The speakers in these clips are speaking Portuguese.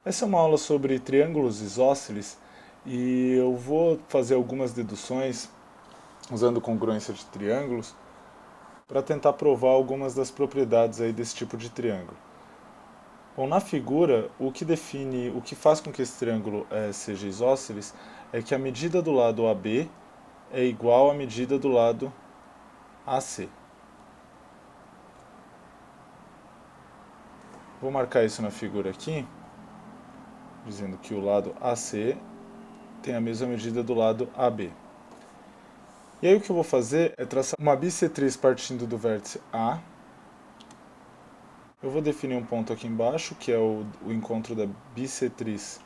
Essa é uma aula sobre triângulos isósceles e eu vou fazer algumas deduções usando congruência de triângulos para tentar provar algumas das propriedades aí desse tipo de triângulo. Bom, na figura, o que define, o que faz com que esse triângulo seja isósceles é que a medida do lado AB é igual à medida do lado AC. Vou marcar isso na figura aqui, dizendo que o lado AC tem a mesma medida do lado AB. E aí o que eu vou fazer é traçar uma bissetriz partindo do vértice A. Eu vou definir um ponto aqui embaixo, que é o encontro da bissetriz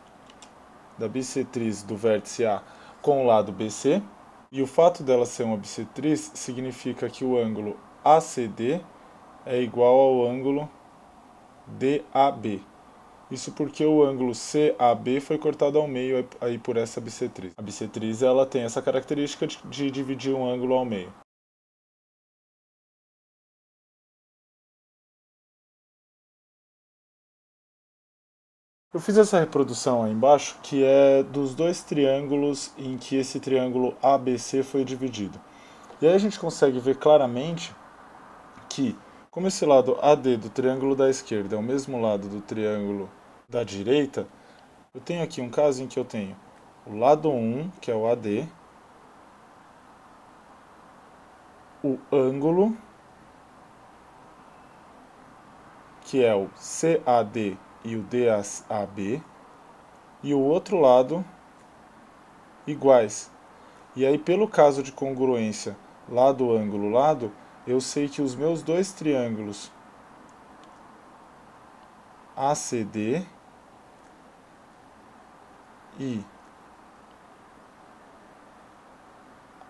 do vértice A com o lado BC. E o fato dela ser uma bissetriz significa que o ângulo ACD é igual ao ângulo DAB. Isso porque o ângulo CAB foi cortado ao meio aí por essa bissetriz. A bissetriz ela tem essa característica de dividir um ângulo ao meio. Eu fiz essa reprodução aí embaixo, que é dos dois triângulos em que esse triângulo ABC foi dividido. E aí a gente consegue ver claramente que, como esse lado AD do triângulo da esquerda é o mesmo lado do triângulo da direita, eu tenho aqui um caso em que eu tenho o lado 1, que é o AD, o ângulo, que é o CAD e o DAB, e o outro lado iguais. E aí, pelo caso de congruência lado, ângulo, lado, eu sei que os meus dois triângulos ACD e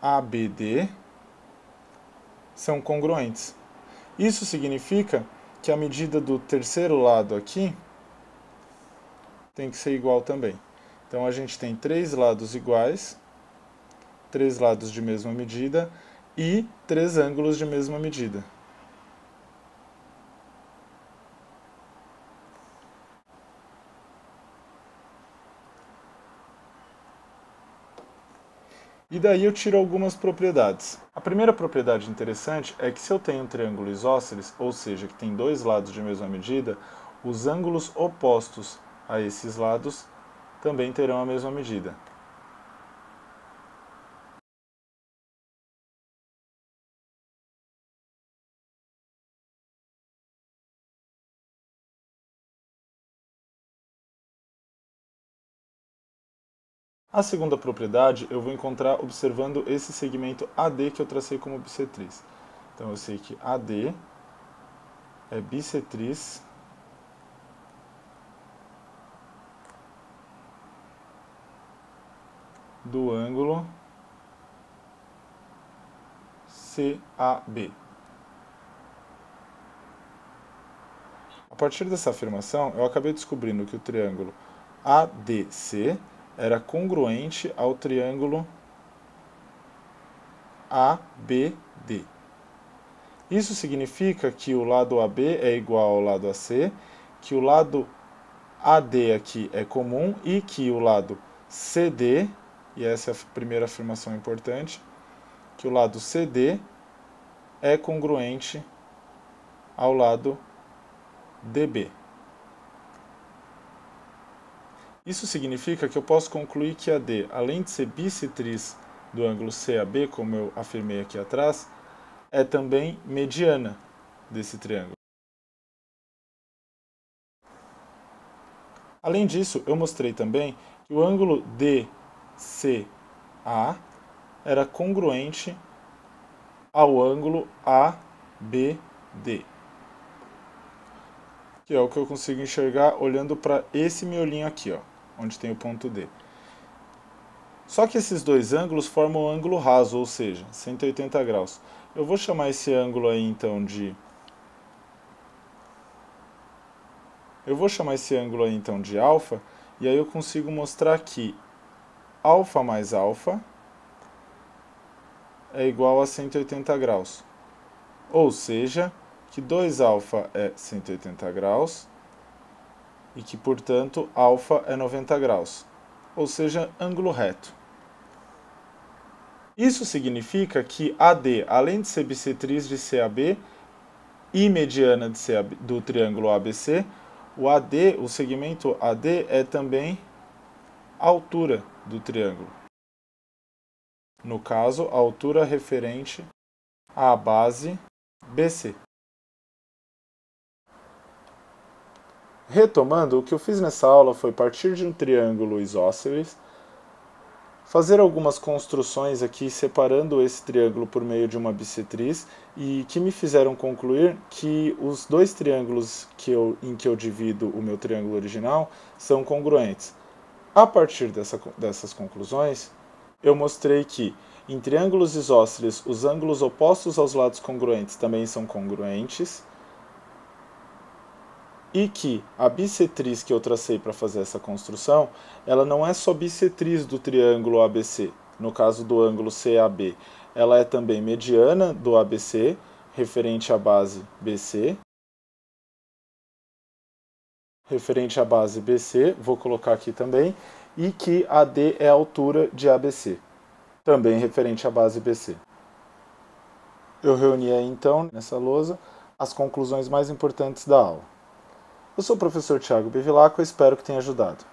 ABD são congruentes. Isso significa que a medida do terceiro lado aqui tem que ser igual também. Então a gente tem três lados iguais, três lados de mesma medida e três ângulos de mesma medida. E daí eu tiro algumas propriedades. A primeira propriedade interessante é que se eu tenho um triângulo isósceles, ou seja, que tem dois lados de mesma medida, os ângulos opostos a esses lados também terão a mesma medida. A segunda propriedade eu vou encontrar observando esse segmento AD que eu tracei como bissetriz. Então eu sei que AD é bissetriz do ângulo CAB. A partir dessa afirmação, eu acabei descobrindo que o triângulo ADC era congruente ao triângulo ABD. Isso significa que o lado AB é igual ao lado AC, que o lado AD aqui é comum e que o lado CD, e essa é a primeira afirmação importante, que o lado CD é congruente ao lado DB. Isso significa que eu posso concluir que a D, além de ser bissetriz do ângulo CAB, como eu afirmei aqui atrás, é também mediana desse triângulo. Além disso, eu mostrei também que o ângulo DCA era congruente ao ângulo ABD, que é o que eu consigo enxergar olhando para esse miolinho aqui, ó, onde tem o ponto D. Só que esses dois ângulos formam um ângulo raso, ou seja, 180 graus. Eu vou chamar esse ângulo aí então de... alfa, e aí eu consigo mostrar que alfa mais alfa é igual a 180 graus. Ou seja, que 2 alfa é 180 graus e que, portanto, alfa é 90 graus, ou seja, ângulo reto. Isso significa que AD, além de ser bissetriz de CAB e mediana de CAB, do triângulo ABC, o segmento AD é também a altura do triângulo. No caso, a altura referente à base BC. Retomando, o que eu fiz nessa aula foi partir de um triângulo isósceles, fazer algumas construções aqui separando esse triângulo por meio de uma bissetriz e que me fizeram concluir que os dois triângulos em que eu divido o meu triângulo original são congruentes. A partir dessas conclusões, eu mostrei que em triângulos isósceles os ângulos opostos aos lados congruentes também são congruentes e que a bissetriz que eu tracei para fazer essa construção, ela não é só bissetriz do triângulo ABC, no caso do ângulo CAB, ela é também mediana do ABC, referente à base BC. Referente à base BC, vou colocar aqui também, e que AD é a altura de ABC, também referente à base BC. Eu reuni aí, então, nessa lousa, as conclusões mais importantes da aula. Eu sou o professor Thiago Bevilacqua e espero que tenha ajudado.